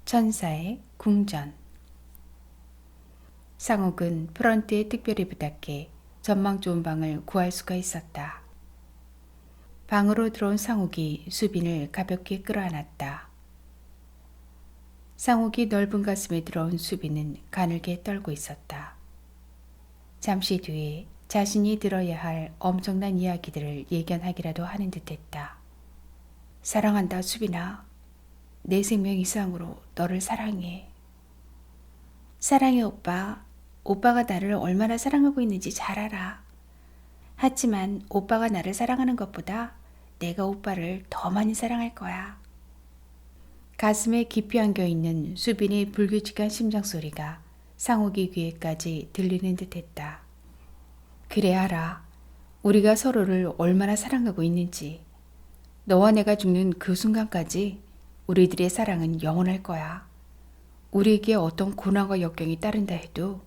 천사의 궁전. 상욱은 프런트에 특별히 부탁해 전망 좋은 방을 구할 수가 있었다. 방으로 들어온 상욱이 수빈을 가볍게 끌어안았다. 상욱이 넓은 가슴에 들어온 수빈은 가늘게 떨고 있었다. 잠시 뒤에 자신이 들어야 할 엄청난 이야기들을 예견하기라도 하는 듯했다. 사랑한다, 수빈아. 내 생명 이상으로 너를 사랑해. 사랑해, 오빠. 오빠가 나를 얼마나 사랑하고 있는지 잘 알아. 하지만 오빠가 나를 사랑하는 것보다 내가 오빠를 더 많이 사랑할 거야. 가슴에 깊이 안겨있는 수빈의 불규칙한 심장소리가 상욱이 귀에까지 들리는 듯했다. 그래, 알아. 우리가 서로를 얼마나 사랑하고 있는지. 너와 내가 죽는 그 순간까지 우리들의 사랑은 영원할 거야. 우리에게 어떤 고난과 역경이 따른다 해도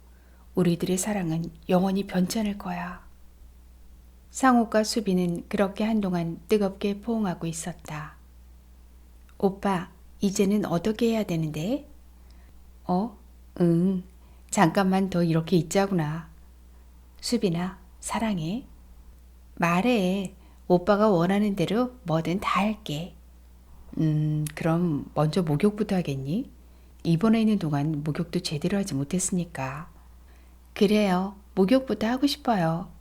우리들의 사랑은 영원히 변치 않을 거야. 상욱과 수빈은 그렇게 한동안 뜨겁게 포옹하고 있었다. 오빠, 이제는 어떻게 해야 되는데? 응. 잠깐만 더 이렇게 있자구나. 수빈아, 사랑해. 말해. 오빠가 원하는 대로 뭐든 다 할게. 그럼 먼저 목욕부터 하겠니? 입원해 있는 동안 목욕도 제대로 하지 못했으니까. 그래요. 목욕부터 하고 싶어요.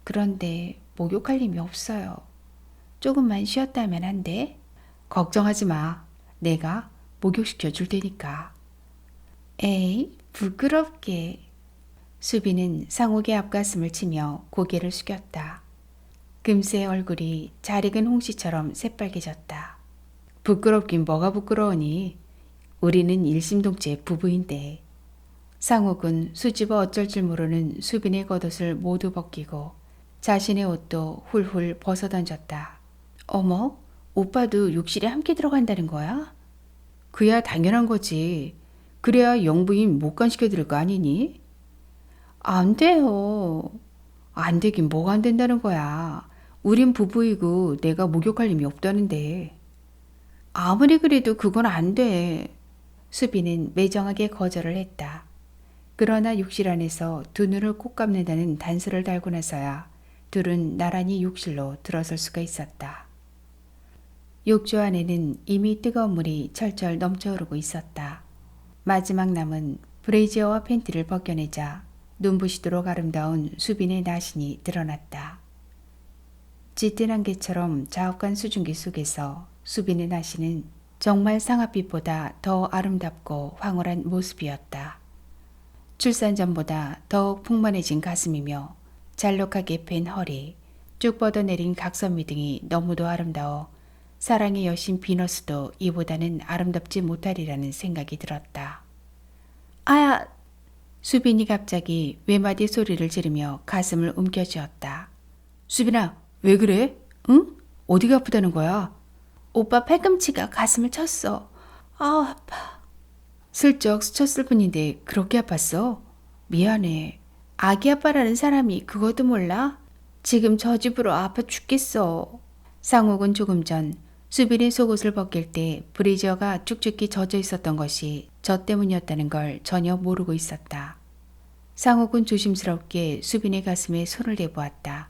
그런데 목욕할 힘이 없어요. 조금만 쉬었다 하면 안 돼? 걱정하지 마. 내가 목욕시켜 줄 테니까. 에이, 부끄럽게. 수빈은 상욱의 앞가슴을 치며 고개를 숙였다. 금세 얼굴이 잘 익은 홍시처럼 새빨개졌다. 부끄럽긴 뭐가 부끄러우니. 우리는 일심동체 부부인데. 상욱은 수줍어 어쩔 줄 모르는 수빈의 겉옷을 모두 벗기고 자신의 옷도 훌훌 벗어던졌다. 어머, 오빠도 욕실에 함께 들어간다는 거야? 그야 당연한 거지. 그래야 영부인 목간시켜드릴 거 아니니? 안 돼요. 안 되긴 뭐가 안 된다는 거야. 우린 부부이고 내가 목욕할 힘이 없다는데. 아무리 그래도 그건 안 돼. 수빈은 매정하게 거절을 했다. 그러나 욕실 안에서 두 눈을 꼭 감는다는 단서를 달고 나서야 둘은 나란히 욕실로 들어설 수가 있었다. 욕조 안에는 이미 뜨거운 물이 철철 넘쳐오르고 있었다. 마지막 남은 브레이지어와 팬티를 벗겨내자 눈부시도록 아름다운 수빈의 나신이 드러났다. 짙은 안개처럼 자욱한 수증기 속에서 수빈의 나신은 정말 상아빛보다 더 아름답고 황홀한 모습이었다. 출산 전보다 더욱 풍만해진 가슴이며 잘록하게 팬 허리, 쭉 뻗어내린 각선미 등이 너무도 아름다워 사랑의 여신 비너스도 이보다는 아름답지 못하리라는 생각이 들었다. 아! 수빈이 갑자기 외마디 소리를 지르며 가슴을 움켜쥐었다. 수빈아, 왜 그래? 응? 어디가 아프다는 거야? 오빠 팔꿈치가 가슴을 쳤어. 아, 아파. 슬쩍 스쳤을 뿐인데 그렇게 아팠어? 미안해. 아기 아빠라는 사람이 그것도 몰라? 지금 저 집으로 아파 죽겠어. 상욱은 조금 전 수빈의 속옷을 벗길 때 브리지어가 쭉쭉히 젖어 있었던 것이 저 때문이었다는 걸 전혀 모르고 있었다. 상욱은 조심스럽게 수빈의 가슴에 손을 대보았다.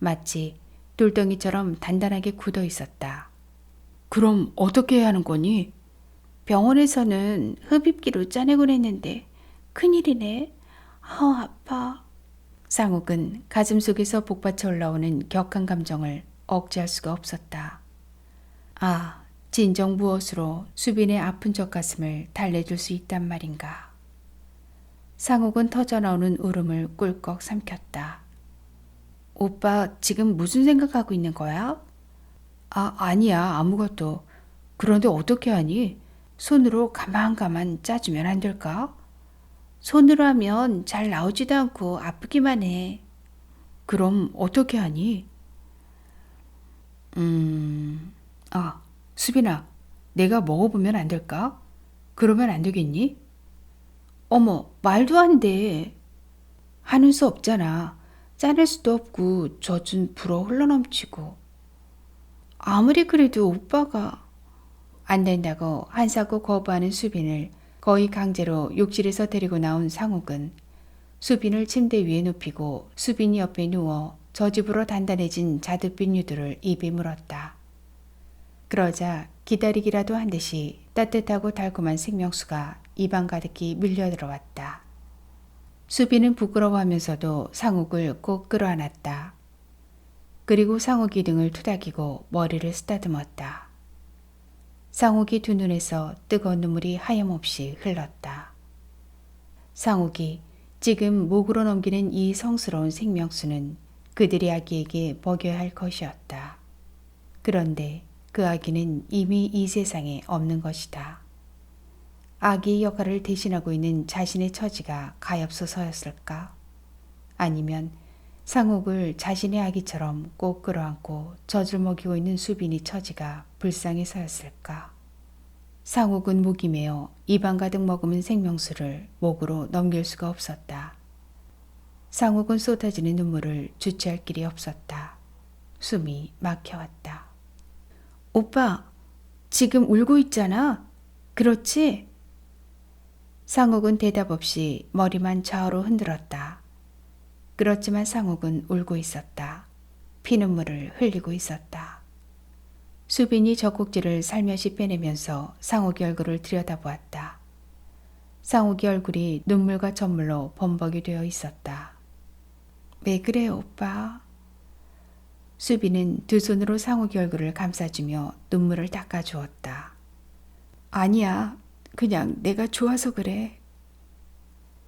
마치 돌덩이처럼 단단하게 굳어 있었다. 그럼 어떻게 해야 하는 거니? 병원에서는 흡입기로 짜내곤 했는데 큰일이네. 아파. 상욱은 가슴 속에서 복받쳐 올라오는 격한 감정을 억제할 수가 없었다. 아, 진정 무엇으로 수빈의 아픈 저 가슴을 달래줄 수 있단 말인가. 상욱은 터져나오는 울음을 꿀꺽 삼켰다. 오빠 지금 무슨 생각하고 있는 거야? 아니야, 아무것도. 그런데 어떻게 하니? 손으로 가만가만 짜주면 안 될까? 손으로 하면 잘 나오지도 않고 아프기만 해. 그럼 어떻게 하니? 수빈아, 내가 먹어보면 안 될까? 그러면 안 되겠니? 어머, 말도 안 돼. 하는 수 없잖아. 자를 수도 없고 젖은 불어 흘러넘치고. 아무리 그래도 오빠가. 안 된다고 한사코 거부하는 수빈을 거의 강제로 욕실에서 데리고 나온 상욱은 수빈을 침대 위에 눕히고 수빈이 옆에 누워 저집으로 단단해진 자줏빛 뉴드를 입에 물었다. 그러자 기다리기라도 한 듯이 따뜻하고 달콤한 생명수가 입안 가득히 밀려들어왔다. 수빈은 부끄러워하면서도 상욱을 꼭 끌어안았다. 그리고 상욱이 등을 투닥이고 머리를 쓰다듬었다. 상욱이 두 눈에서 뜨거운 눈물이 하염없이 흘렀다. 상욱이 지금 목으로 넘기는 이 성스러운 생명수는 그들의 아기에게 먹여야 할 것이었다. 그런데 그 아기는 이미 이 세상에 없는 것이다. 아기의 역할을 대신하고 있는 자신의 처지가 가엾어서였을까? 아니면 상욱을 자신의 아기처럼 꼭 끌어안고 젖을 먹이고 있는 수빈이 처지가 불쌍해서였을까? 상욱은 목이 메어 입안 가득 머금은 생명수를 목으로 넘길 수가 없었다. 상욱은 쏟아지는 눈물을 주체할 길이 없었다. 숨이 막혀왔다. 오빠, 지금 울고 있잖아. 그렇지? 상욱은 대답 없이 머리만 좌우로 흔들었다. 그렇지만 상욱은 울고 있었다. 피눈물을 흘리고 있었다. 수빈이 젖꼭지를 살며시 빼내면서 상욱의 얼굴을 들여다보았다. 상욱의 얼굴이 눈물과 전물로 범벅이 되어 있었다. 왜 그래, 오빠? 수빈은 두 손으로 상욱의 얼굴을 감싸주며 눈물을 닦아주었다. 아니야, 그냥 내가 좋아서 그래.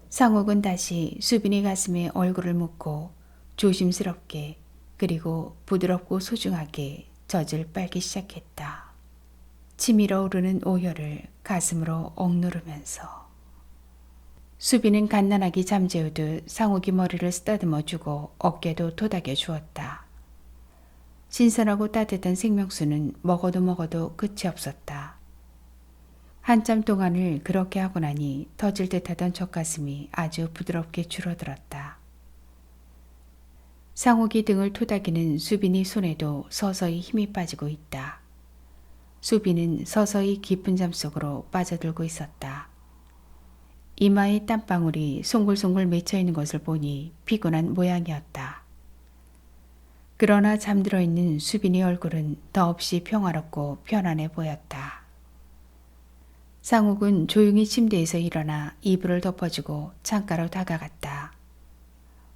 상욱은 다시 수빈의 가슴에 얼굴을 묻고 조심스럽게 그리고 부드럽고 소중하게 젖을 빨기 시작했다. 치밀어 오르는 오열을 가슴으로 억누르면서. 수빈은 갓난아기 잠재우듯 상욱이 머리를 쓰다듬어주고 어깨도 토닥여 주었다. 신선하고 따뜻한 생명수는 먹어도 끝이 없었다. 한참 동안을 그렇게 하고 나니 터질 듯하던 젖가슴이 아주 부드럽게 줄어들었다. 상욱이 등을 토닥이는 수빈이 손에도 서서히 힘이 빠지고 있다. 수빈은 서서히 깊은 잠 속으로 빠져들고 있었다. 이마에 땀방울이 송글송글 맺혀있는 것을 보니 피곤한 모양이었다. 그러나 잠들어 있는 수빈의 얼굴은 더없이 평화롭고 편안해 보였다. 상욱은 조용히 침대에서 일어나 이불을 덮어주고 창가로 다가갔다.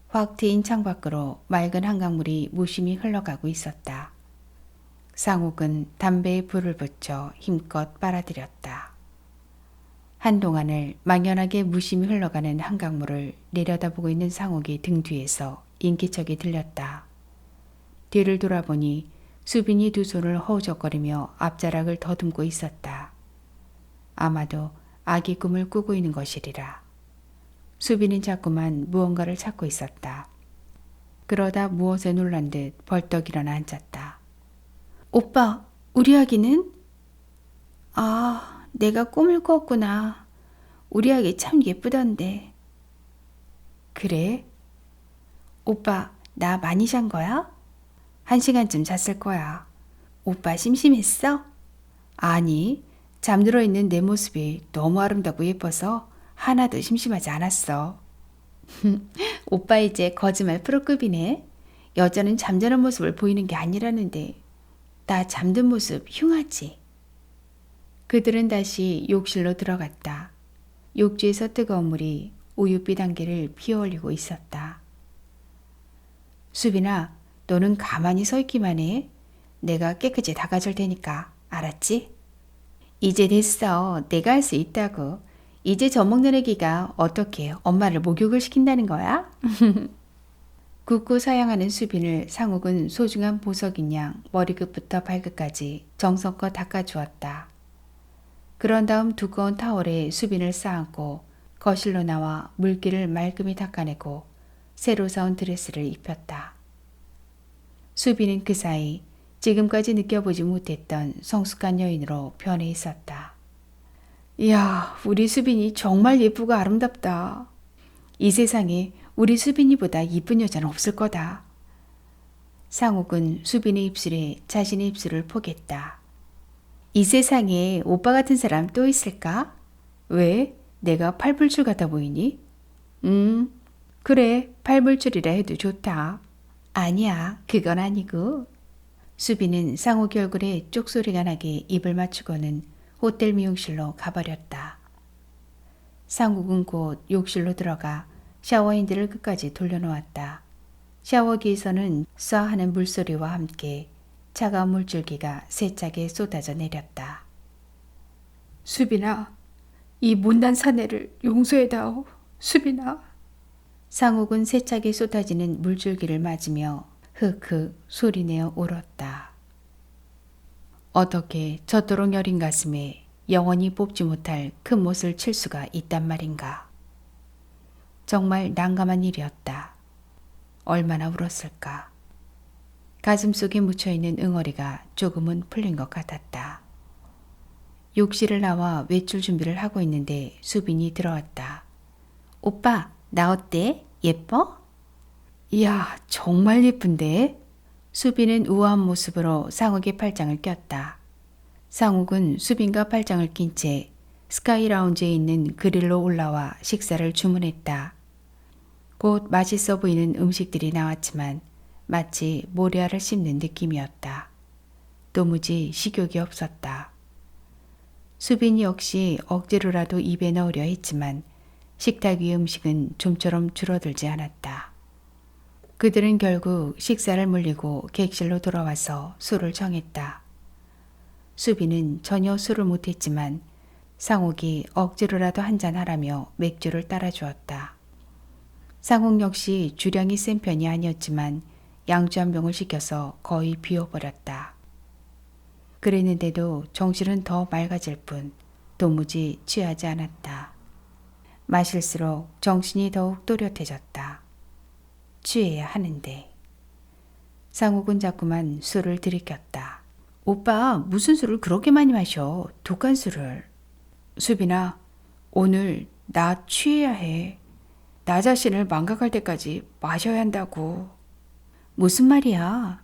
확 트인 창밖으로 맑은 한강물이 무심히 흘러가고 있었다. 상욱은 담배에 불을 붙여 힘껏 빨아들였다. 한동안을 막연하게 무심히 흘러가는 한강물을 내려다보고 있는 상욱의 등 뒤에서 인기척이 들렸다. 뒤를 돌아보니 수빈이 두 손을 허우적거리며 앞자락을 더듬고 있었다. 아마도 아기 꿈을 꾸고 있는 것이리라. 수빈은 자꾸만 무언가를 찾고 있었다. 그러다 무엇에 놀란 듯 벌떡 일어나 앉았다. 오빠, 우리 아기는? 아, 내가 꿈을 꿨구나. 우리 아기 참 예쁘던데. 그래? 오빠, 나 많이 잔 거야? 1시간쯤 잤을 거야. 오빠 심심했어? 아니, 잠들어 있는 내 모습이 너무 아름답고 예뻐서 하나도 심심하지 않았어. 오빠 이제 거짓말 프로급이네. 여자는 잠자는 모습을 보이는 게 아니라는데 나 잠든 모습 흉하지? 그들은 다시 욕실로 들어갔다. 욕조에서 뜨거운 물이 우유빛 안개를 피어올리고 있었다. 수빈아, 너는 가만히 서 있기만 해. 내가 깨끗이 닦아줄 테니까. 알았지? 이제 됐어. 내가 할 수 있다고. 이제 젖먹는 애기가 어떻게 엄마를 목욕을 시킨다는 거야? 굳고 사양하는 수빈을 상욱은 소중한 보석인 양 머리끝부터 발끝까지 정성껏 닦아주었다. 그런 다음 두꺼운 타월에 수빈을 쌓았고 거실로 나와 물기를 말끔히 닦아내고 새로 사온 드레스를 입혔다. 수빈은 그 사이 지금까지 느껴보지 못했던 성숙한 여인으로 변해 있었다. 이야, 우리 수빈이 정말 예쁘고 아름답다. 이 세상에 우리 수빈이보다 이쁜 여자는 없을 거다. 상욱은 수빈의 입술에 자신의 입술을 포겠다. 이 세상에 오빠 같은 사람 또 있을까? 왜? 내가 팔불출 같아 보이니? 그래, 팔불출이라 해도 좋다. 아니야, 그건 아니고. 수빈은 상욱이 얼굴에 쪽소리가 나게 입을 맞추고는 호텔 미용실로 가버렸다. 상욱은 곧 욕실로 들어가 샤워핸들을 끝까지 돌려놓았다. 샤워기에서는 쏴 하는 물소리와 함께 차가운 물줄기가 세차게 쏟아져 내렸다. 수빈아, 이 못난 사내를 용서해다오. 수빈아. 상욱은 세차게 쏟아지는 물줄기를 맞으며 흑흑 소리내어 울었다. 어떻게 저토록 여린 가슴에 영원히 뽑지 못할 큰 못을 칠 수가 있단 말인가. 정말 난감한 일이었다. 얼마나 울었을까. 가슴속에 묻혀있는 응어리가 조금은 풀린 것 같았다. 욕실을 나와 외출 준비를 하고 있는데 수빈이 들어왔다. 오빠, 나 어때? 예뻐? 이야, 정말 예쁜데? 수빈은 우아한 모습으로 상욱의 팔짱을 꼈다. 상욱은 수빈과 팔짱을 낀 채 스카이 라운지에 있는 그릴로 올라와 식사를 주문했다. 곧 맛있어 보이는 음식들이 나왔지만 마치 모래알을 씹는 느낌이었다. 도무지 식욕이 없었다. 수빈이 역시 억지로라도 입에 넣으려 했지만 식탁 위 음식은 좀처럼 줄어들지 않았다. 그들은 결국 식사를 물리고 객실로 돌아와서 술을 정했다. 수빈은 전혀 술을 못했지만 상욱이 억지로라도 한잔하라며 맥주를 따라주었다. 상욱 역시 주량이 센 편이 아니었지만 양주 한 병을 시켜서 거의 비워버렸다. 그랬는데도 정신은 더 맑아질 뿐 도무지 취하지 않았다. 마실수록 정신이 더욱 또렷해졌다. 취해야 하는데. 상욱은 자꾸만 술을 들이켰다. 오빠 무슨 술을 그렇게 많이 마셔? 독한 술을. 수빈아, 오늘 나 취해야 해. 나 자신을 망각할 때까지 마셔야 한다고. 무슨 말이야?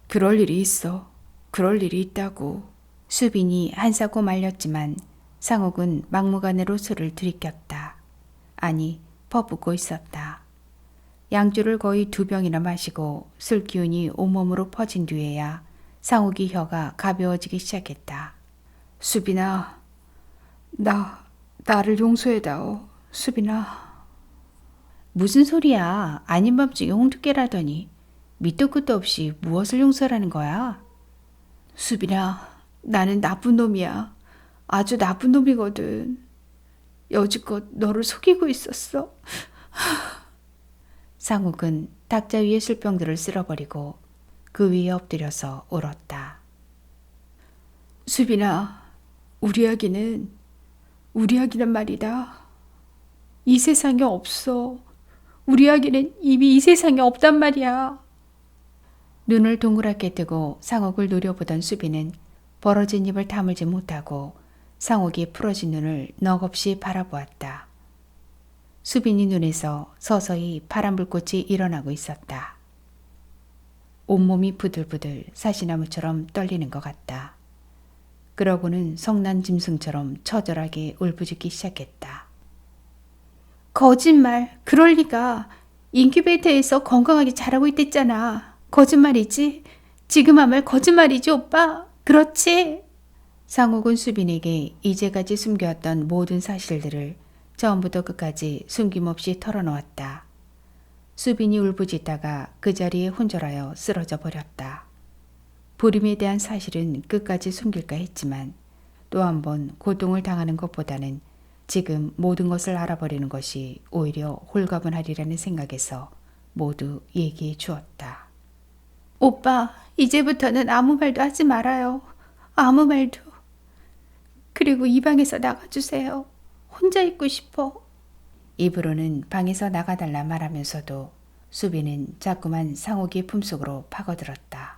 그럴 일이 있어. 그럴 일이 있다고. 수빈이 한사코 말렸지만 상욱은 막무가내로 술을 들이켰다. 아니, 퍼붓고 있었다. 양주를 거의 2병이나 마시고 술 기운이 온몸으로 퍼진 뒤에야 상욱이 혀가 가벼워지기 시작했다. 수빈아, 나를 용서해다오. 수빈아. 무슨 소리야. 아닌 밤중에 홍두깨라더니 밑도 끝도 없이 무엇을 용서라는 거야? 수빈아, 나는 나쁜 놈이야. 아주 나쁜 놈이거든. 여지껏 너를 속이고 있었어. 상욱은 탁자 위에 술병들을 쓸어버리고 그 위에 엎드려서 울었다. 수빈아, 우리 아기는 말이다. 이 세상에 없어. 우리 아기는 이미 이 세상에 없단 말이야. 눈을 동그랗게 뜨고 상욱을 노려보던 수빈은 벌어진 입을 다물지 못하고 상욱이 풀어진 눈을 넋없이 바라보았다. 수빈이 눈에서 서서히 파란불꽃이 일어나고 있었다. 온몸이 부들부들 사시나무처럼 떨리는 것 같다. 그러고는 성난 짐승처럼 처절하게 울부짖기 시작했다. 거짓말, 그럴 리가. 인큐베이터에서 건강하게 자라고 있댔잖아. 거짓말이지? 지금 한 말 거짓말이지, 오빠? 그렇지? 상욱은 수빈에게 이제까지 숨겨왔던 모든 사실들을 처음부터 끝까지 숨김없이 털어놓았다. 수빈이 울부짖다가 그 자리에 혼절하여 쓰러져 버렸다. 불임에 대한 사실은 끝까지 숨길까 했지만 또 한 번 고통을 당하는 것보다는 지금 모든 것을 알아버리는 것이 오히려 홀가분하리라는 생각에서 모두 얘기해 주었다. 오빠, 이제부터는 아무 말도 하지 말아요. 아무 말도. 그리고 이 방에서 나가주세요. 혼자 있고 싶어. 입으로는 방에서 나가달라 말하면서도 수빈은 자꾸만 상욱의 품속으로 파고들었다.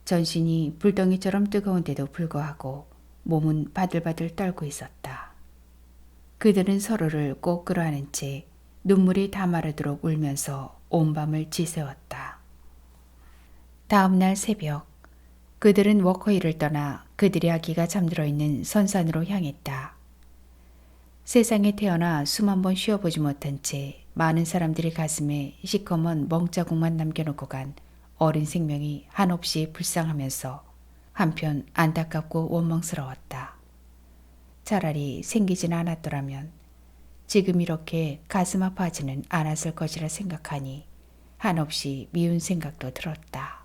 전신이 불덩이처럼 뜨거운데도 불구하고 몸은 바들바들 떨고 있었다. 그들은 서로를 꼭 끌어안은 채 눈물이 다 마르도록 울면서 온 밤을 지새웠다. 다음 날 새벽, 그들은 워커힐을 떠나 그들의 아기가 잠들어 있는 선산으로 향했다. 세상에 태어나 숨 한 번 쉬어보지 못한 채 많은 사람들의 가슴에 시커먼 멍자국만 남겨놓고 간 어린 생명이 한없이 불쌍하면서 한편 안타깝고 원망스러웠다. 차라리 생기진 않았더라면 지금 이렇게 가슴 아파하지는 않았을 것이라 생각하니 한없이 미운 생각도 들었다.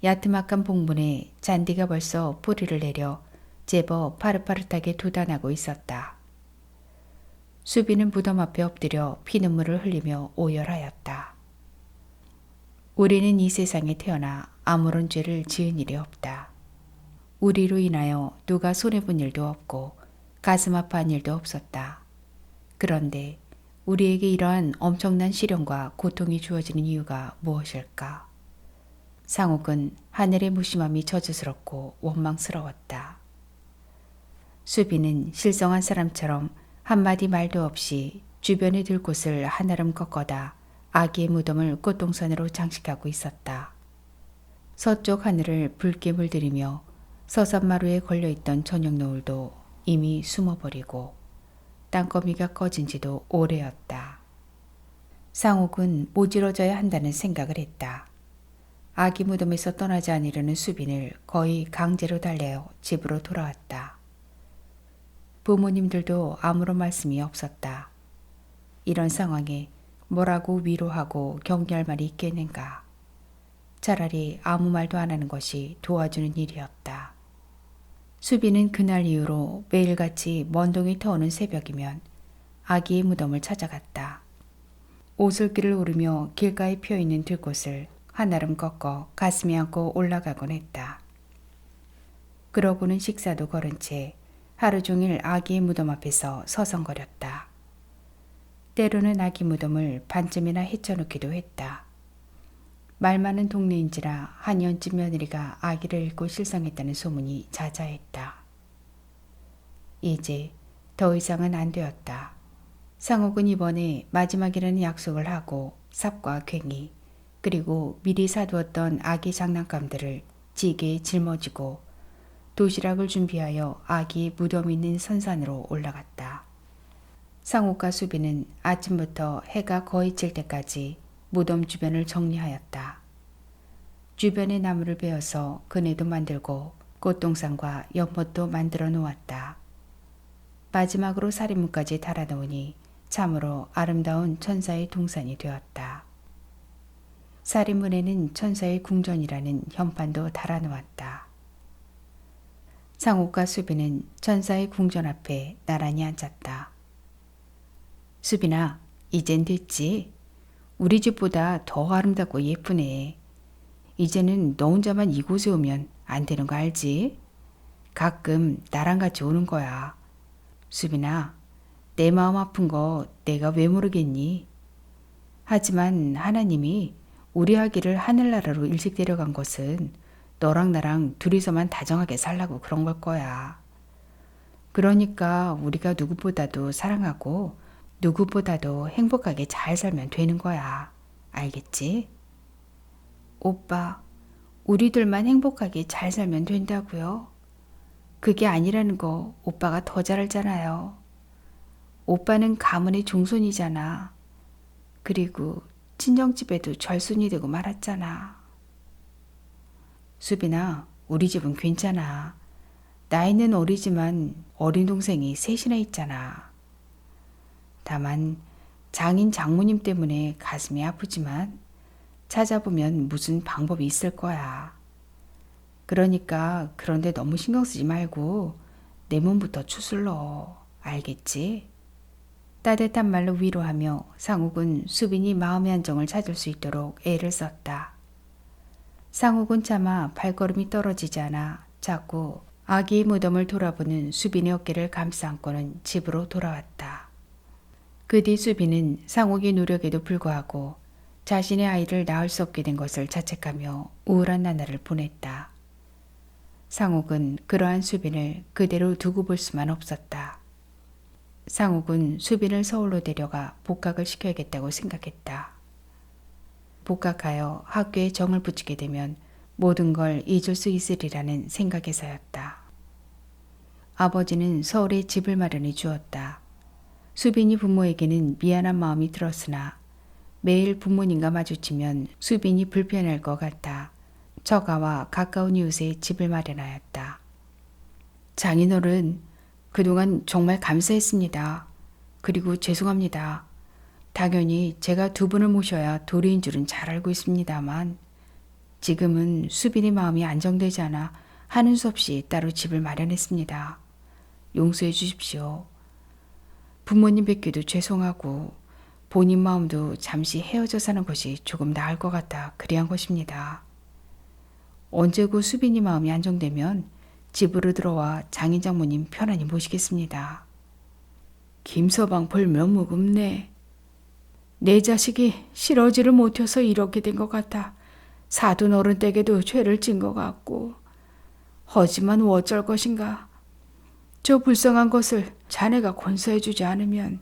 야트막한 봉분에 잔디가 벌써 뿌리를 내려 제법 파릇파릇하게 돋아나고 있었다. 수비는 무덤 앞에 엎드려 피눈물을 흘리며 오열하였다. 우리는 이 세상에 태어나 아무런 죄를 지은 일이 없다. 우리로 인하여 누가 손해본 일도 없고 가슴 아파한 일도 없었다. 그런데 우리에게 이러한 엄청난 시련과 고통이 주어지는 이유가 무엇일까? 상욱은 하늘의 무심함이 저주스럽고 원망스러웠다. 수비는 실성한 사람처럼 한마디 말도 없이 주변에 들 곳을 한아름 꺾어다 아기의 무덤을 꽃동산으로 장식하고 있었다. 서쪽 하늘을 붉게 물들이며 서산마루에 걸려있던 저녁 노을도 이미 숨어버리고 땅거미가 꺼진 지도 오래였다. 상욱은 모질어져야 한다는 생각을 했다. 아기 무덤에서 떠나지 않으려는 수빈을 거의 강제로 달래어 집으로 돌아왔다. 부모님들도 아무런 말씀이 없었다. 이런 상황에 뭐라고 위로하고 격려할 말이 있겠는가. 차라리 아무 말도 안 하는 것이 도와주는 일이었다. 수빈은 그날 이후로 매일같이 먼동이 터오는 새벽이면 아기의 무덤을 찾아갔다. 오솔길을 오르며 길가에 피어있는 들꽃을 한아름 꺾어 가슴에 안고 올라가곤 했다. 그러고는 식사도 거른 채 하루 종일 아기의 무덤 앞에서 서성거렸다. 때로는 아기 무덤을 반쯤이나 헤쳐놓기도 했다. 말 많은 동네인지라 한의원집 며느리가 아기를 잃고 실성했다는 소문이 자자했다. 이제 더 이상은 안 되었다. 상옥은 이번에 마지막이라는 약속을 하고 삽과 괭이 그리고 미리 사두었던 아기 장난감들을 지게에 짊어지고 도시락을 준비하여 아기의 무덤 있는 선산으로 올라갔다. 상옥과 수비는 아침부터 해가 거의 질 때까지 무덤 주변을 정리하였다. 주변의 나무를 베어서 그네도 만들고 꽃동산과 연못도 만들어 놓았다. 마지막으로 사리문까지 달아놓으니 참으로 아름다운 천사의 동산이 되었다. 사리문에는 천사의 궁전이라는 현판도 달아놓았다. 상옥과 수빈은 천사의 궁전 앞에 나란히 앉았다. 수빈아, 이젠 됐지? 우리 집보다 더 아름답고 예쁘네. 이제는 너 혼자만 이곳에 오면 안 되는 거 알지? 가끔 나랑 같이 오는 거야. 수빈아, 내 마음 아픈 거 내가 왜 모르겠니? 하지만 하나님이 우리 아기를 하늘나라로 일찍 데려간 것은 너랑 나랑 둘이서만 다정하게 살라고 그런 걸 거야. 그러니까 우리가 누구보다도 사랑하고 누구보다도 행복하게 잘 살면 되는 거야. 알겠지? 오빠, 우리들만 행복하게 잘 살면 된다고요? 그게 아니라는 거 오빠가 더 잘 알잖아요. 오빠는 가문의 종손이잖아. 그리고 친정집에도 절순이 되고 말았잖아. 수빈아, 우리 집은 괜찮아. 나이는 어리지만 어린 동생이 셋이나 있잖아. 다만 장인 장모님 때문에 가슴이 아프지만 찾아보면 무슨 방법이 있을 거야. 그러니까 그런데 너무 신경 쓰지 말고 내 몸부터 추슬러. 알겠지? 따뜻한 말로 위로하며 상욱은 수빈이 마음의 안정을 찾을 수 있도록 애를 썼다. 상욱은 차마 발걸음이 떨어지지 않아 자꾸 아기의 무덤을 돌아보는 수빈의 어깨를 감싸 안고는 집으로 돌아왔다. 그 뒤 수빈은 상욱의 노력에도 불구하고 자신의 아이를 낳을 수 없게 된 것을 자책하며 우울한 나날을 보냈다. 상욱은 그러한 수빈을 그대로 두고 볼 수만 없었다. 상욱은 수빈을 서울로 데려가 복학을 시켜야겠다고 생각했다. 복학하여 학교에 정을 붙이게 되면 모든 걸 잊을 수 있으리라는 생각에서였다. 아버지는 서울에 집을 마련해 주었다. 수빈이 부모에게는 미안한 마음이 들었으나 매일 부모님과 마주치면 수빈이 불편할 것 같아 처가와 가까운 이웃에 집을 마련하였다. 장인어른, 그동안 정말 감사했습니다. 그리고 죄송합니다. 당연히 제가 두 분을 모셔야 도리인 줄은 잘 알고 있습니다만 지금은 수빈이 마음이 안정되지 않아 하는 수 없이 따로 집을 마련했습니다. 용서해 주십시오. 부모님 뵙기도 죄송하고 본인 마음도 잠시 헤어져 사는 것이 조금 나을 것 같아 그리한 것입니다. 언제고 수빈이 마음이 안정되면 집으로 들어와 장인 장모님 편안히 모시겠습니다. 김서방 볼면 무겁네. 내 자식이 실어지를 못해서 이렇게 된 것 같아 사돈 어른 댁에도 죄를 진 것 같고 하지만 어쩔 것인가. 저 불쌍한 것을 자네가 건사해 주지 않으면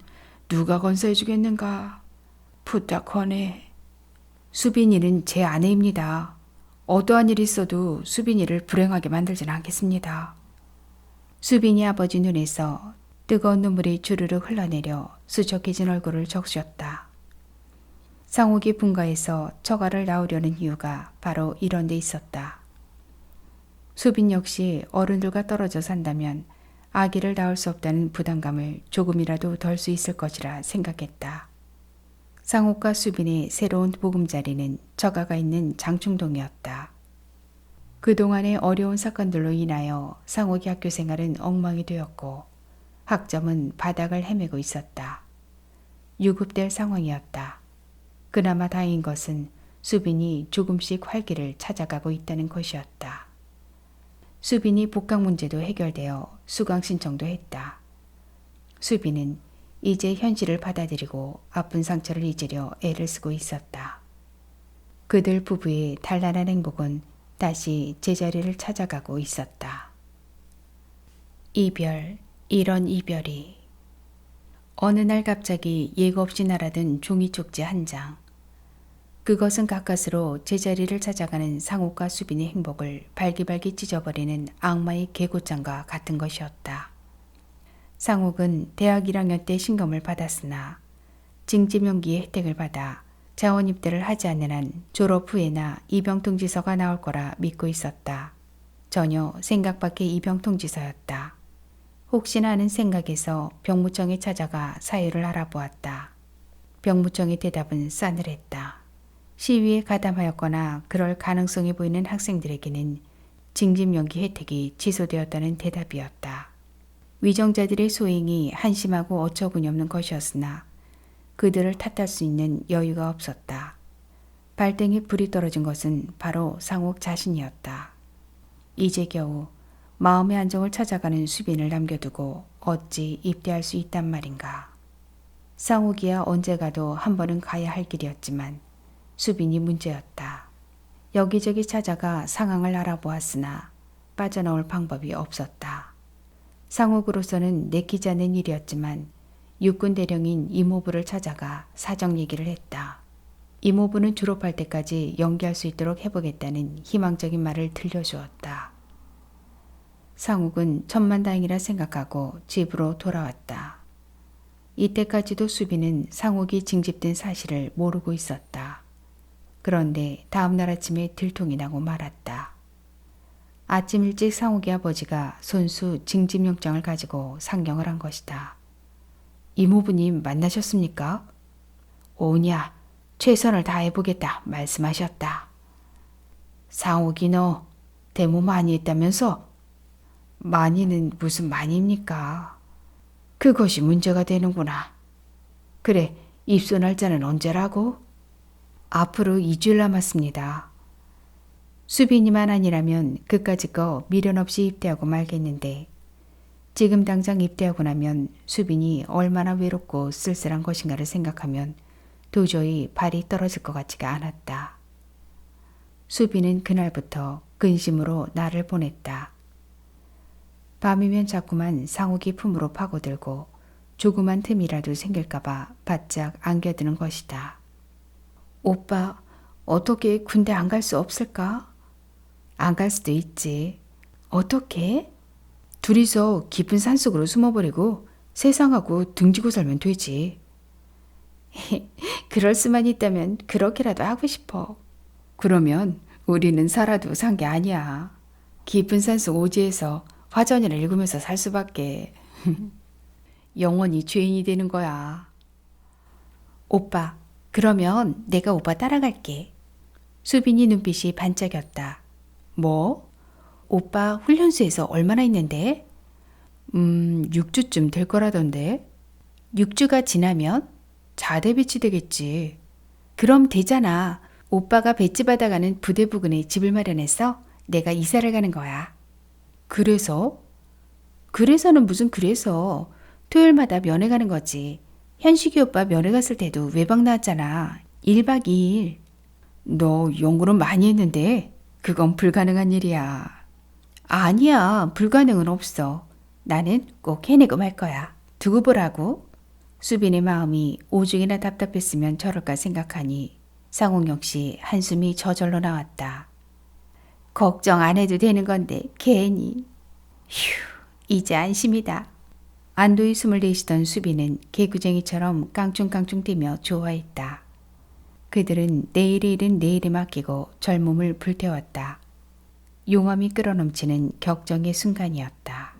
누가 건사해 주겠는가. 부탁하네. 수빈이는 제 아내입니다. 어떠한 일이 있어도 수빈이를 불행하게 만들진 않겠습니다. 수빈이 아버지 눈에서 뜨거운 눈물이 주르륵 흘러내려 수척해진 얼굴을 적셨다. 상옥이 분가해서 처가를 나오려는 이유가 바로 이런 데 있었다. 수빈 역시 어른들과 떨어져 산다면 아기를 낳을 수 없다는 부담감을 조금이라도 덜 수 있을 것이라 생각했다. 상옥과 수빈의 새로운 보금자리는 처가가 있는 장충동이었다. 그동안의 어려운 사건들로 인하여 상옥의 학교 생활은 엉망이 되었고 학점은 바닥을 헤매고 있었다. 유급될 상황이었다. 그나마 다행인 것은 수빈이 조금씩 활기를 찾아가고 있다는 것이었다. 수빈이 복학 문제도 해결되어 수강 신청도 했다. 수빈은 이제 현실을 받아들이고 아픈 상처를 잊으려 애를 쓰고 있었다. 그들 부부의 단란한 행복은 다시 제자리를 찾아가고 있었다. 이별, 이런 이별이. 어느 날 갑자기 예고 없이 날아든 종이 쪽지 한 장. 그것은 가까스로 제자리를 찾아가는 상옥과 수빈의 행복을 발기발기 찢어버리는 악마의 개고장과 같은 것이었다. 상옥은 대학 1학년 때 신검을 받았으나 징지명기의 혜택을 받아 자원 입대를 하지 않는 한 졸업 후에나 입영통지서가 나올 거라 믿고 있었다. 전혀 생각 밖의 입영통지서였다. 혹시나 하는 생각에서 병무청에 찾아가 사유를 알아보았다. 병무청의 대답은 싸늘했다. 시위에 가담하였거나 그럴 가능성이 보이는 학생들에게는 징집연기 혜택이 취소되었다는 대답이었다. 위정자들의 소행이 한심하고 어처구니없는 것이었으나 그들을 탓할 수 있는 여유가 없었다. 발등에 불이 떨어진 것은 바로 상옥 자신이었다. 이제 겨우 마음의 안정을 찾아가는 수빈을 남겨두고 어찌 입대할 수 있단 말인가. 상옥이야 언제 가도 한 번은 가야 할 길이었지만 수빈이 문제였다. 여기저기 찾아가 상황을 알아보았으나 빠져나올 방법이 없었다. 상옥으로서는 내키지 않는 일이었지만 육군 대령인 이모부를 찾아가 사정 얘기를 했다. 이모부는 졸업할 때까지 연기할 수 있도록 해보겠다는 희망적인 말을 들려주었다. 상옥은 천만다행이라 생각하고 집으로 돌아왔다. 이때까지도 수빈은 상옥이 징집된 사실을 모르고 있었다. 그런데 다음날 아침에 들통이 나고 말았다. 아침 일찍 상옥의 아버지가 손수 징집영장을 가지고 상경을 한 것이다. 이모부님 만나셨습니까? 오냐, 최선을 다해보겠다 말씀하셨다. 상옥이 너 데모 많이 했다면서? 많이는 무슨 많이입니까? 그것이 문제가 되는구나. 그래, 입소 날짜는 언제라고? 앞으로 2주일 남았습니다. 수빈이만 아니라면 그까짓 거 미련 없이 입대하고 말겠는데 지금 당장 입대하고 나면 수빈이 얼마나 외롭고 쓸쓸한 것인가를 생각하면 도저히 발이 떨어질 것 같지가 않았다. 수빈은 그날부터 근심으로 나를 보냈다. 밤이면 자꾸만 상옥이 품으로 파고들고 조그만 틈이라도 생길까봐 바짝 안겨드는 것이다. 오빠, 어떻게 군대 안 갈 수 없을까? 안 갈 수도 있지. 어떻게? 둘이서 깊은 산속으로 숨어버리고 세상하고 등지고 살면 되지. 그럴 수만 있다면 그렇게라도 하고 싶어. 그러면 우리는 살아도 산 게 아니야. 깊은 산속 오지에서 화전이를 읽으면서 살 수밖에. 영원히 죄인이 되는 거야. 오빠, 그러면 내가 오빠 따라갈게. 수빈이 눈빛이 반짝였다. 뭐? 오빠 훈련소에서 얼마나 있는데? 6주쯤 될 거라던데. 6주가 지나면 자대 배치되겠지. 그럼 되잖아. 오빠가 배치 받아가는 부대 부근에 집을 마련해서 내가 이사를 가는 거야. 그래서? 그래서는 무슨 그래서. 토요일마다 면회 가는 거지. 현식이 오빠 면회 갔을 때도 외박 나왔잖아. 1박 2일. 너 연구는 많이 했는데 그건 불가능한 일이야. 아니야. 불가능은 없어. 나는 꼭 해내고 말 거야. 두고 보라고. 수빈의 마음이 오죽이나 답답했으면 저럴까 생각하니 상홍 역시 한숨이 저절로 나왔다. 걱정 안 해도 되는 건데 괜히. 휴, 이제 안심이다. 안도의 숨을 내쉬던 수빈은 개구쟁이처럼 깡충깡충 뛰며 좋아했다. 그들은 내일의 일은 내일에 맡기고 젊음을 불태웠다. 용암이 끌어넘치는 격정의 순간이었다.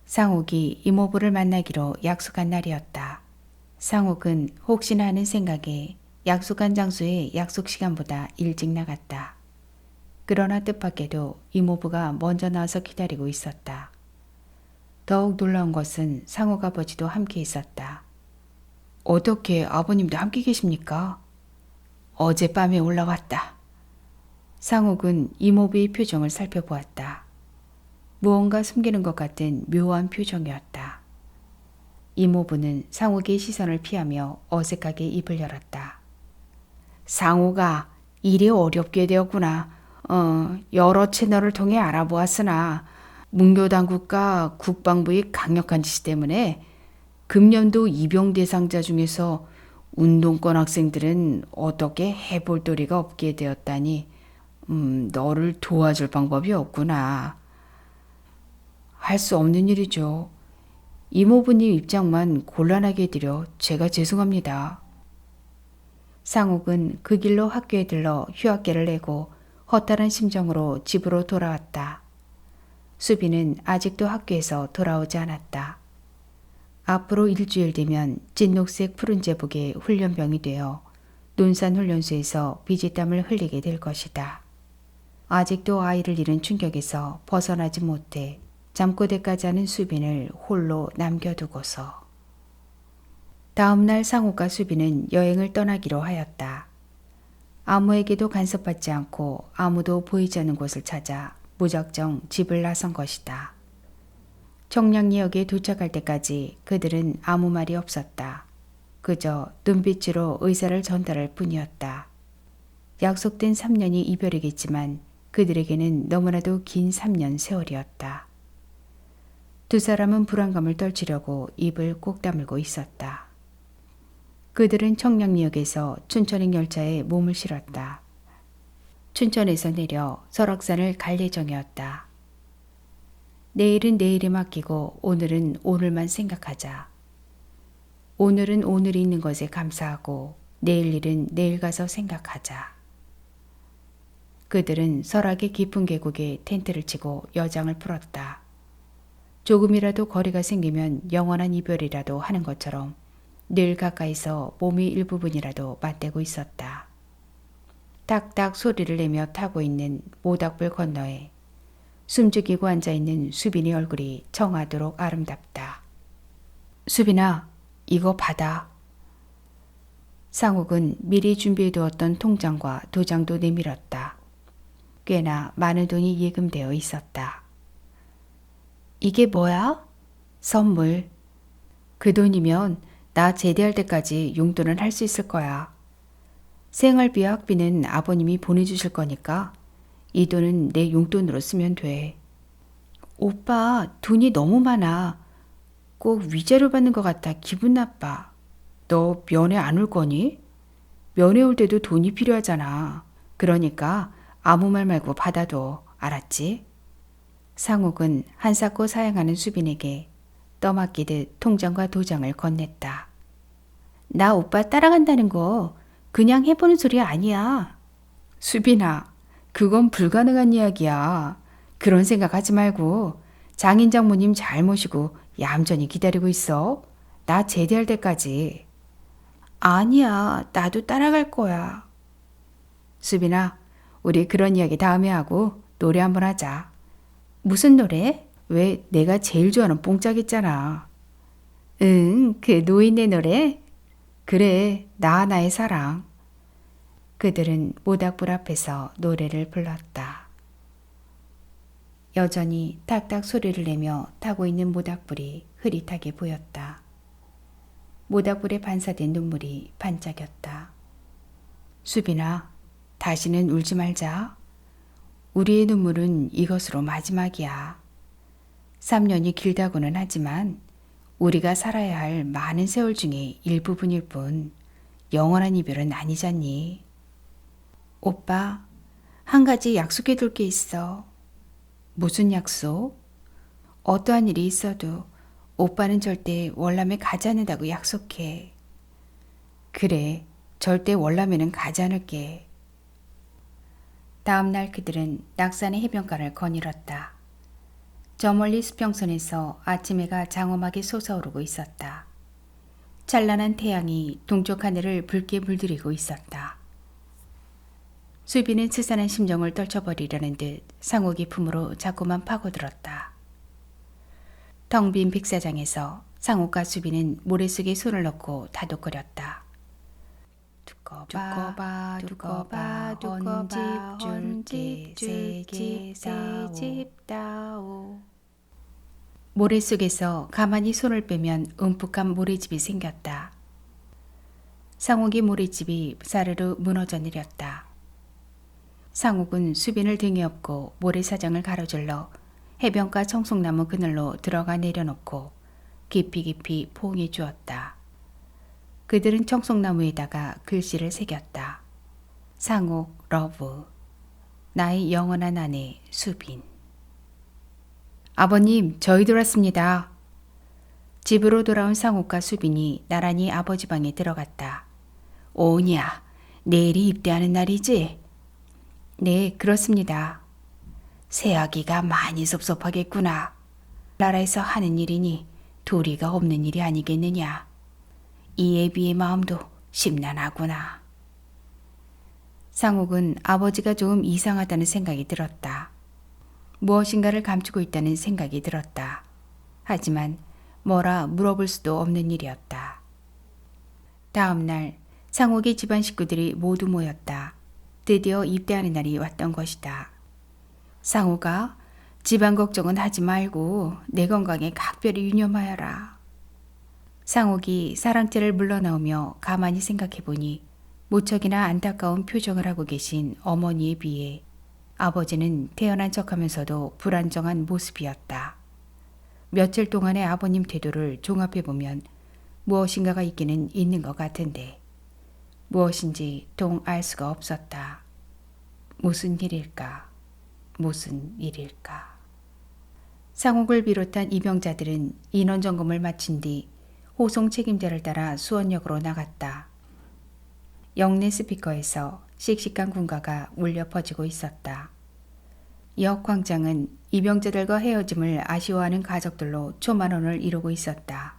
상옥이 이모부를 만나기로 약속한 날이었다. 상옥은 혹시나 하는 생각에 약속한 장소에 약속 시간보다 일찍 나갔다. 그러나 뜻밖에도 이모부가 먼저 나와서 기다리고 있었다. 더욱 놀라운 것은 상옥 아버지도 함께 있었다. 어떻게 아버님도 함께 계십니까? 어젯밤에 올라왔다. 상옥은 이모부의 표정을 살펴보았다. 무언가 숨기는 것 같은 묘한 표정이었다. 이모부는 상옥의 시선을 피하며 어색하게 입을 열었다. 상옥아, 일이 어렵게 되었구나. 여러 채널을 통해 알아보았으나 문교당국과 국방부의 강력한 지시 때문에 금년도 입영 대상자 중에서 운동권 학생들은 어떻게 해볼 도리가 없게 되었다니 너를 도와줄 방법이 없구나. 할 수 없는 일이죠. 이모부님 입장만 곤란하게 해드려 제가 죄송합니다. 상옥은 그 길로 학교에 들러 휴학계를 내고 허탈한 심정으로 집으로 돌아왔다. 수빈은 아직도 학교에서 돌아오지 않았다. 앞으로 일주일 뒤면 진녹색 푸른 제복의 훈련병이 되어 논산훈련소에서 비지땀을 흘리게 될 것이다. 아직도 아이를 잃은 충격에서 벗어나지 못해 잠꼬대까지 하는 수빈을 홀로 남겨두고서. 다음 날 상옥과 수빈은 여행을 떠나기로 하였다. 아무에게도 간섭받지 않고 아무도 보이지 않는 곳을 찾아 무작정 집을 나선 것이다. 청량리역에 도착할 때까지 그들은 아무 말이 없었다. 그저 눈빛으로 의사를 전달할 뿐이었다. 약속된 3년이 이별이겠지만 그들에게는 너무나도 긴 3년 세월이었다. 두 사람은 불안감을 떨치려고 입을 꼭 다물고 있었다. 그들은 청량리역에서 춘천행 열차에 몸을 실었다. 춘천에서 내려 설악산을 갈 예정이었다. 내일은 내일에 맡기고 오늘은 오늘만 생각하자. 오늘은 오늘이 있는 것에 감사하고 내일 일은 내일 가서 생각하자. 그들은 설악의 깊은 계곡에 텐트를 치고 여장을 풀었다. 조금이라도 거리가 생기면 영원한 이별이라도 하는 것처럼 늘 가까이서 몸의 일부분이라도 맞대고 있었다. 딱딱 소리를 내며 타고 있는 모닥불 건너에 숨죽이고 앉아있는 수빈의 얼굴이 청하도록 아름답다. 수빈아, 이거 받아. 상욱은 미리 준비해두었던 통장과 도장도 내밀었다. 꽤나 많은 돈이 예금되어 있었다. 이게 뭐야? 선물. 그 돈이면 나 제대할 때까지 용돈은 할 수 있을 거야. 생활비와 학비는 아버님이 보내주실 거니까 이 돈은 내 용돈으로 쓰면 돼. 오빠, 돈이 너무 많아. 꼭 위자료 받는 것 같아 기분 나빠. 너 면회 안 올 거니? 면회 올 때도 돈이 필요하잖아. 그러니까 아무 말 말고 받아둬. 알았지? 상욱은 한사코 사양하는 수빈에게 떠맡기듯 통장과 도장을 건넸다. 나 오빠 따라간다는 거 그냥 해보는 소리 아니야. 수빈아, 그건 불가능한 이야기야. 그런 생각하지 말고 장인 장모님 잘 모시고 얌전히 기다리고 있어. 나 제대할 때까지. 아니야, 나도 따라갈 거야. 수빈아, 우리 그런 이야기 다음에 하고 노래 한번 하자. 무슨 노래? 왜 내가 제일 좋아하는 뽕짝 있잖아. 응, 그 노인네 노래? 그래, 나 나의 사랑. 그들은 모닥불 앞에서 노래를 불렀다. 여전히 탁탁 소리를 내며 타고 있는 모닥불이 흐릿하게 보였다. 모닥불에 반사된 눈물이 반짝였다. 수빈아, 다시는 울지 말자. 우리의 눈물은 이것으로 마지막이야. 3년이 길다고는 하지만 우리가 살아야 할 많은 세월 중에 일부분일 뿐 영원한 이별은 아니잖니. 오빠, 한 가지 약속해둘 게 있어. 무슨 약속? 어떠한 일이 있어도 오빠는 절대 월남에 가지 않는다고 약속해. 그래, 절대 월남에는 가지 않을게. 다음 날 그들은 낙산의 해변가를 거닐었다. 저 멀리 수평선에서 아침 해가 장엄하게 솟아오르고 있었다. 찬란한 태양이 동쪽 하늘을 붉게 물들이고 있었다. 수빈은 스산한 심정을 떨쳐버리려는 듯 상욱이 품으로 자꾸만 파고들었다. 텅 빈 백사장에서 상욱과 수빈은 모래 속에 손을 넣고 다독거렸다. 두꺼봐 헌집 줄게 새집다오. 모래 속에서 가만히 손을 빼면 움푹한 모래집이 생겼다. 상욱이 모래집이 사르르 무너져 내렸다. 상욱은 수빈을 등에 업고 모래사장을 가로질러 해변가 청송나무 그늘로 들어가 내려놓고 깊이 깊이 포옹해 주었다. 그들은 청송나무에다가 글씨를 새겼다. 상욱 러브, 나의 영원한 아내 수빈. 아버님, 저희들 왔습니다. 집으로 돌아온 상욱과 수빈이 나란히 아버지 방에 들어갔다. 오냐, 내일이 입대하는 날이지? 네, 그렇습니다. 새아기가 많이 섭섭하겠구나. 나라에서 하는 일이니 도리가 없는 일이 아니겠느냐. 이 애비의 마음도 심란하구나. 상욱은 아버지가 조금 이상하다는 생각이 들었다. 무엇인가를 감추고 있다는 생각이 들었다. 하지만 뭐라 물어볼 수도 없는 일이었다. 다음 날 상욱의 집안 식구들이 모두 모였다. 드디어 입대하는 날이 왔던 것이다. 상욱아, 집안 걱정은 하지 말고 내 건강에 각별히 유념하여라. 상욱이 사랑채를 물러나오며 가만히 생각해보니 무척이나 안타까운 표정을 하고 계신 어머니에 비해 아버지는 태연한 척하면서도 불안정한 모습이었다. 며칠 동안의 아버님 태도를 종합해보면 무엇인가가 있기는 있는 것 같은데 무엇인지 통 알 수가 없었다. 무슨 일일까? 무슨 일일까? 상욱을 비롯한 이병자들은 인원 점검을 마친 뒤 호송 책임자를 따라 수원역으로 나갔다. 역내 스피커에서 씩씩한 군가가 울려 퍼지고 있었다. 역 광장은 이병자들과 헤어짐을 아쉬워하는 가족들로 초만원을 이루고 있었다.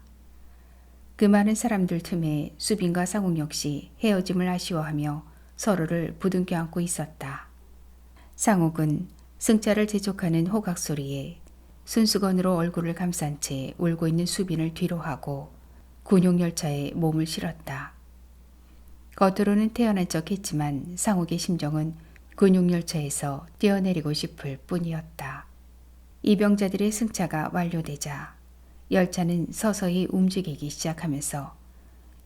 그 많은 사람들 틈에 수빈과 상욱 역시 헤어짐을 아쉬워하며 서로를 부둥켜 안고 있었다. 상욱은 승차를 재촉하는 호각 소리에 손수건으로 얼굴을 감싼 채 울고 있는 수빈을 뒤로 하고 군용열차에 몸을 실었다. 겉으로는 태연한 척 했지만 상욱의 심정은 군용열차에서 뛰어내리고 싶을 뿐이었다. 이병자들의 승차가 완료되자 열차는 서서히 움직이기 시작하면서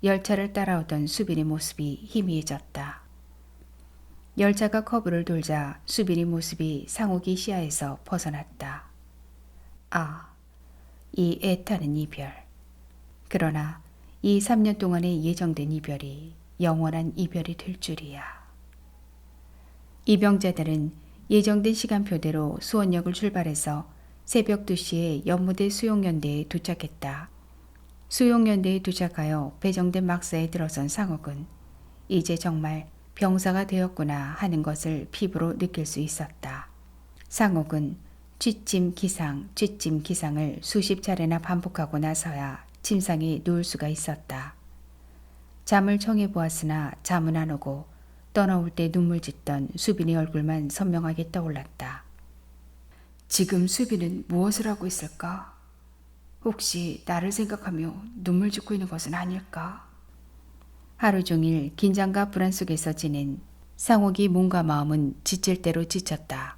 열차를 따라오던 수빈의 모습이 희미해졌다. 열차가 커브를 돌자 수빈의 모습이 상욱의 시야에서 벗어났다. 아, 이 애타는 이별. 그러나 이 3년 동안의 예정된 이별이 영원한 이별이 될 줄이야. 이병자들은 예정된 시간표대로 수원역을 출발해서 새벽 2시에 연무대 수용연대에 도착했다. 수용연대에 도착하여 배정된 막사에 들어선 상욱은 이제 정말 병사가 되었구나 하는 것을 피부로 느낄 수 있었다. 상욱은 쥐찜 기상을 수십 차례나 반복하고 나서야 침상에 누울 수가 있었다. 잠을 청해 보았으나 잠은 안 오고 떠나올 때 눈물 짓던 수빈의 얼굴만 선명하게 떠올랐다. 지금 수빈은 무엇을 하고 있을까? 혹시 나를 생각하며 눈물 짓고 있는 것은 아닐까? 하루 종일 긴장과 불안 속에서 지낸 상욱이 몸과 마음은 지칠 대로 지쳤다.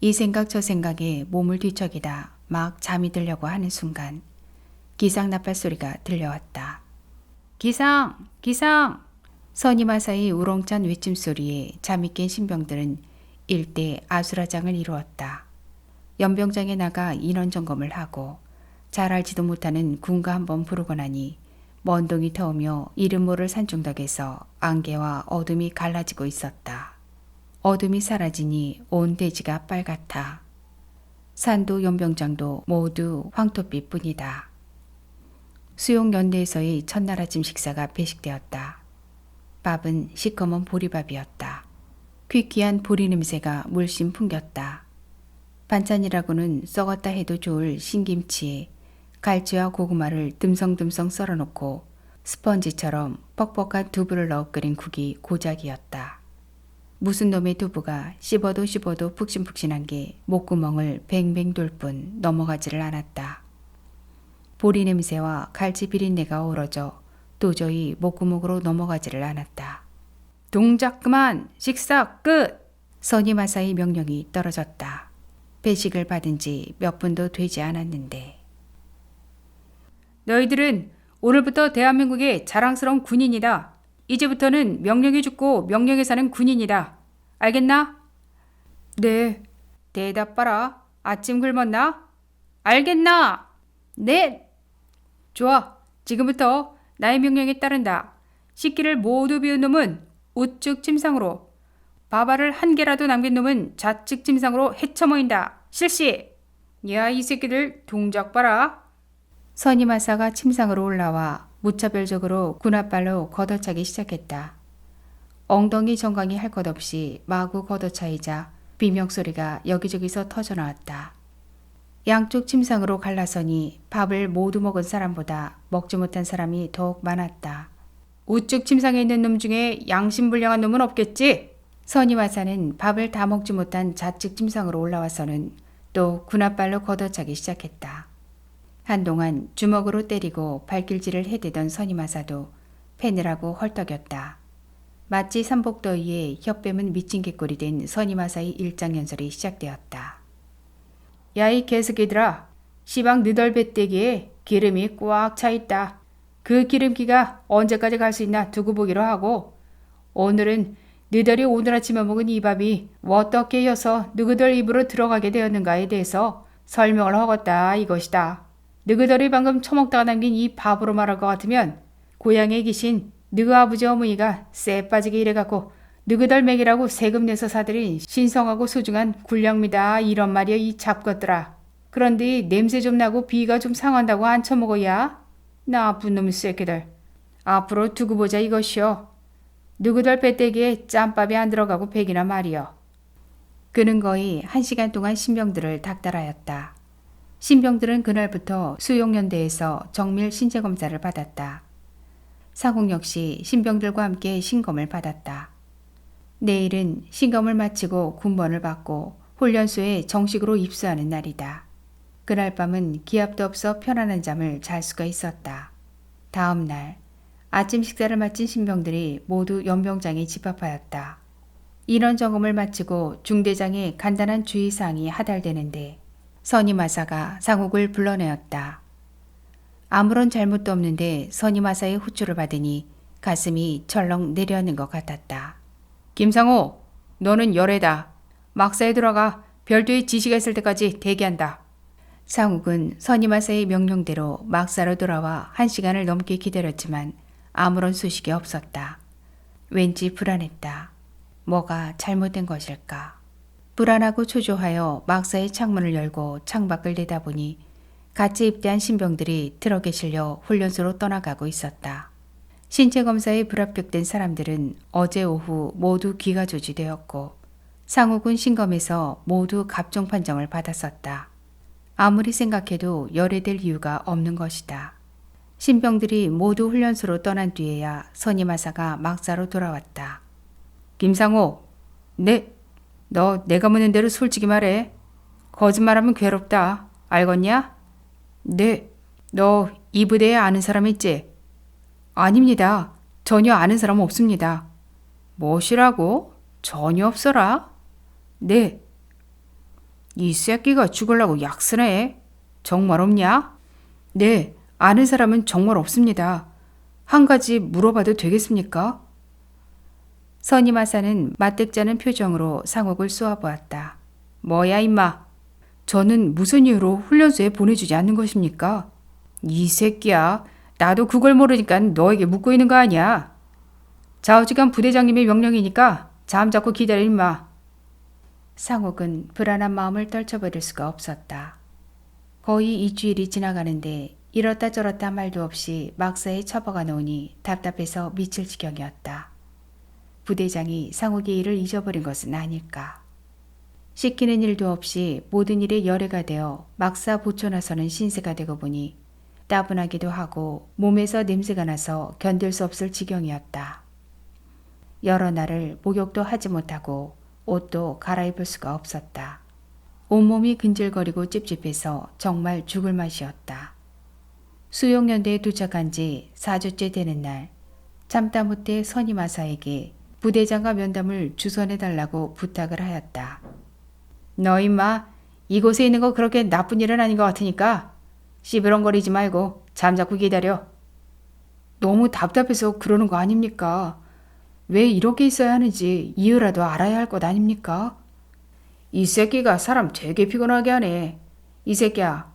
이 생각 저 생각에 몸을 뒤척이다 막 잠이 들려고 하는 순간 기상 나팔 소리가 들려왔다. 기상! 기상! 선임하사의 우렁찬 외침소리에 잠이 깬 신병들은 일대 아수라장을 이루었다. 연병장에 나가 인원 점검을 하고 잘 알지도 못하는 군가 한번 부르고 나니 먼동이 터오며 이름 모를 산중덕에서 안개와 어둠이 갈라지고 있었다. 어둠이 사라지니 온 대지가 빨갛다. 산도 연병장도 모두 황토빛 뿐이다. 수용연대에서의 첫날 아침 식사가 배식되었다. 밥은 시커먼 보리밥이었다. 퀴퀴한 보리 냄새가 물씬 풍겼다. 반찬이라고는 썩었다 해도 좋을 신김치에 갈치와 고구마를 듬성듬성 썰어놓고 스펀지처럼 뻑뻑한 두부를 넣어 끓인 국이 고작이었다. 무슨 놈의 두부가 씹어도 푹신푹신한 게 목구멍을 뱅뱅 돌 뿐 넘어가지를 않았다. 보리 냄새와 갈치 비린내가 어우러져 도저히 목구멍으로 넘어가지를 않았다. 동작 그만! 식사 끝! 선임하사의 명령이 떨어졌다. 배식을 받은 지 몇 분도 되지 않았는데. 너희들은 오늘부터 대한민국의 자랑스러운 군인이다. 이제부터는 명령에 죽고 명령에 사는 군인이다. 알겠나? 네. 대답봐라. 아침 굶었나? 알겠나? 네. 좋아. 지금부터 나의 명령에 따른다. 식기를 모두 비운 놈은 우측 침상으로, 밥알을 한 개라도 남긴 놈은 좌측 침상으로 헤쳐모인다. 실시! 야, 이 새끼들 동작 봐라. 선임하사가 침상으로 올라와 무차별적으로 군홧발로 걷어차기 시작했다. 엉덩이 정강이 할 것 없이 마구 걷어차이자 비명소리가 여기저기서 터져나왔다. 양쪽 침상으로 갈라서니 밥을 모두 먹은 사람보다 먹지 못한 사람이 더욱 많았다. 우측 침상에 있는 놈 중에 양심불량한 놈은 없겠지? 선임하사는 밥을 다 먹지 못한 좌측 침상으로 올라와서는 또 군홧발로 걷어차기 시작했다. 한동안 주먹으로 때리고 발길질을 해대던 선임하사도 패느라고 헐떡였다. 마치 삼복더위에 혀빼면 미친 개꼴이 된 선임하사의 일장연설이 시작되었다. 야, 이 개새끼들아, 시방 너덜 배때기에 기름이 꽉 차있다. 그 기름기가 언제까지 갈 수 있나 두고 보기로 하고, 오늘은 너덜이 오늘 아침에 먹은 이 밥이 어떻게 여서 너희들 입으로 들어가게 되었는가에 대해서 설명을 하겠다 이것이다. 너희들이 방금 처먹다가 남긴 이 밥으로 말할 것 같으면 고향에 계신 너희 아버지 어머니가 쎄 빠지게 이래갖고 너희들 먹이라고 세금 내서 사들인 신성하고 소중한 군량미다 이런 말이야 이 잡것들아. 그런데 냄새 좀 나고 비가 좀 상한다고 안 처먹어야? 나쁜 놈의 새끼들. 앞으로 두고 보자 이것이요. 너희들 배때기에 짬밥이 안 들어가고 백이나 말이여. 그는 거의 1시간 동안 신병들을 닥달하였다. 신병들은 그날부터 수용연대에서 정밀 신체검사를 받았다. 상욱 역시 신병들과 함께 신검을 받았다. 내일은 신검을 마치고 군번을 받고 훈련소에 정식으로 입소하는 날이다. 그날 밤은 기압도 없어 편안한 잠을 잘 수가 있었다. 다음 날 아침 식사를 마친 신병들이 모두 연병장에 집합하였다. 인원 점검을 마치고 중대장의 간단한 주의사항이 하달되는데 선임하사가 상욱을 불러내었다. 아무런 잘못도 없는데 선임하사의 호출을 받으니 가슴이 철렁 내려앉는 것 같았다. 김상호, 너는 열애다. 막사에 들어가 별도의 지시가 있을 때까지 대기한다. 상욱은 선임하사의 명령대로 막사로 돌아와 1시간을 넘게 기다렸지만 아무런 소식이 없었다. 왠지 불안했다. 뭐가 잘못된 것일까? 불안하고 초조하여 막사의 창문을 열고 창밖을 내다보니 같이 입대한 신병들이 트럭에 실려 훈련소로 떠나가고 있었다. 신체 검사에 불합격된 사람들은 어제 오후 모두 귀가 조치되었고 상욱은 신검에서 모두 갑종 판정을 받았었다. 아무리 생각해도 열애될 이유가 없는 것이다. 신병들이 모두 훈련소로 떠난 뒤에야 선임하사가 막사로 돌아왔다. 김상옥, 네? 너 내가 묻는 대로 솔직히 말해. 거짓말하면 괴롭다. 알겠냐? 네. 너 이 부대에 아는 사람 있지? 아닙니다. 전혀 아는 사람 없습니다. 뭐시라고? 전혀 없어라? 네. 이 새끼가 죽으려고 약쓰네. 정말 없냐? 네. 아는 사람은 정말 없습니다. 한 가지 물어봐도 되겠습니까? 선임하사는 맞득자는 표정으로 상옥을 쏘아보았다. 뭐야 임마. 저는 무슨 이유로 훈련소에 보내주지 않는 것입니까? 이 새끼야. 나도 그걸 모르니까 너에게 묻고 있는 거 아니야. 좌우지간 부대장님의 명령이니까 잠자코 기다려 임마. 상옥은 불안한 마음을 떨쳐버릴 수가 없었다. 거의 2주일이 지나가는데 이렇다 저렇다 말도 없이 막사에 처박아 놓으니 답답해서 미칠 지경이었다. 부대장이 상욱의 일을 잊어버린 것은 아닐까. 시키는 일도 없이 모든 일에 열애가 되어 막사 보초 나서는 신세가 되고 보니 따분하기도 하고 몸에서 냄새가 나서 견딜 수 없을 지경이었다. 여러 날을 목욕도 하지 못하고 옷도 갈아입을 수가 없었다. 온몸이 근질거리고 찝찝해서 정말 죽을 맛이었다. 수용연대에 도착한 지 4주째 되는 날, 참다 못해 선임하사에게 부대장과 면담을 주선해달라고 부탁을 하였다. 너 임마 이곳에 있는 거 그렇게 나쁜 일은 아닌 것 같으니까 씨부렁거리지 말고 잠자코 기다려. 너무 답답해서 그러는 거 아닙니까? 왜 이렇게 있어야 하는지 이유라도 알아야 할 것 아닙니까? 이 새끼가 사람 되게 피곤하게 하네. 이 새끼야,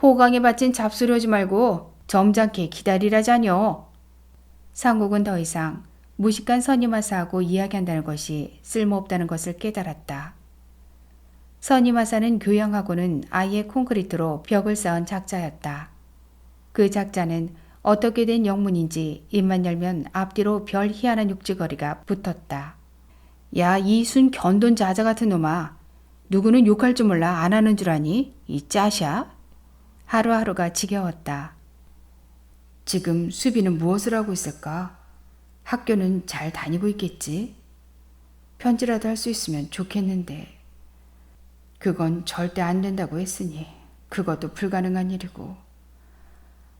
호강에 바친 잡소리 하지 말고 점잖게 기다리라자뇨. 상국은 더 이상 무식한 선임하사하고 이야기한다는 것이 쓸모없다는 것을 깨달았다. 선임하사는 교양하고는 아예 콘크리트로 벽을 쌓은 작자였다. 그 작자는 어떻게 된 영문인지 입만 열면 앞뒤로 별 희한한 육지거리가 붙었다. 야, 이 순 견돈 자자 같은 놈아. 누구는 욕할 줄 몰라 안 하는 줄 아니? 이 짜샤? 하루하루가 지겨웠다. 지금 수비는 무엇을 하고 있을까? 학교는 잘 다니고 있겠지? 편지라도 할 수 있으면 좋겠는데. 그건 절대 안 된다고 했으니 그것도 불가능한 일이고.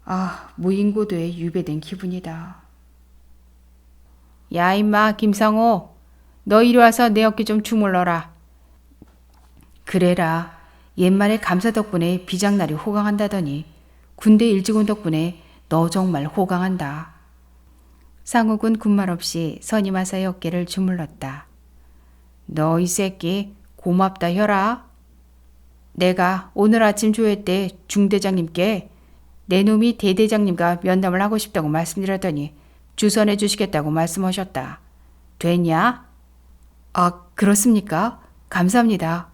아, 무인고도에 유배된 기분이다. 야 임마 김상호, 너 이리 와서 내 어깨 좀 주물러라. 그래라. 옛말에 감사 덕분에 비장날이 호강한다더니 군대 일찍 온 덕분에 너 정말 호강한다. 상욱은 군말 없이 선임하사의 어깨를 주물렀다. 너 이 새끼 고맙다 혈아. 내가 오늘 아침 조회 때 중대장님께 내 놈이 대대장님과 면담을 하고 싶다고 말씀드렸더니 주선해 주시겠다고 말씀하셨다. 됐냐? 아, 그렇습니까? 감사합니다.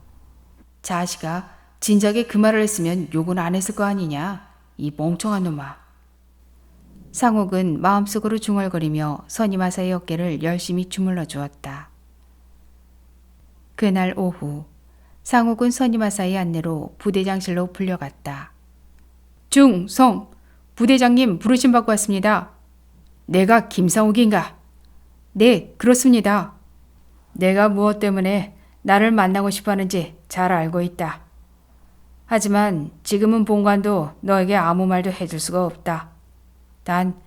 자식아, 진작에 그 말을 했으면 욕은 안 했을 거 아니냐? 이 멍청한 놈아. 상욱은 마음속으로 중얼거리며 선임하사의 어깨를 열심히 주물러 주었다. 그날 오후, 상욱은 선임하사의 안내로 부대장실로 불려갔다. 중성, 부대장님 부르심 받고 왔습니다. 내가 김상욱인가? 네, 그렇습니다. 내가 무엇 때문에 나를 만나고 싶어 하는지 잘 알고 있다. 하지만 지금은 본관도 너에게 아무 말도 해줄 수가 없다. 단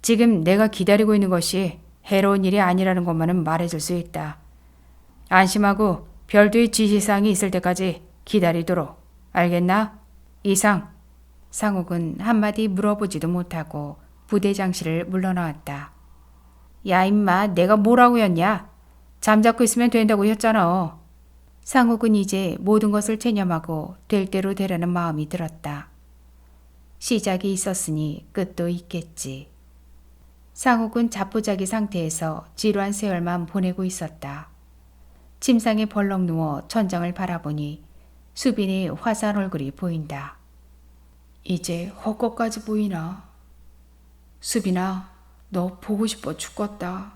지금 내가 기다리고 있는 것이 해로운 일이 아니라는 것만은 말해줄 수 있다. 안심하고 별도의 지시사항이 있을 때까지 기다리도록. 알겠나? 이상. 상욱은 한마디 물어보지도 못하고 부대장실을 물러나왔다. 야 임마, 내가 뭐라고 했냐? 잠자코 있으면 된다고 했잖아. 상욱은 이제 모든 것을 체념하고 될 대로 되라는 마음이 들었다. 시작이 있었으니 끝도 있겠지. 상욱은 자포자기 상태에서 지루한 세월만 보내고 있었다. 침상에 벌렁 누워 천장을 바라보니 수빈의 화사한 얼굴이 보인다. 이제 헛것까지 보이나? 수빈아, 너 보고 싶어 죽겠다.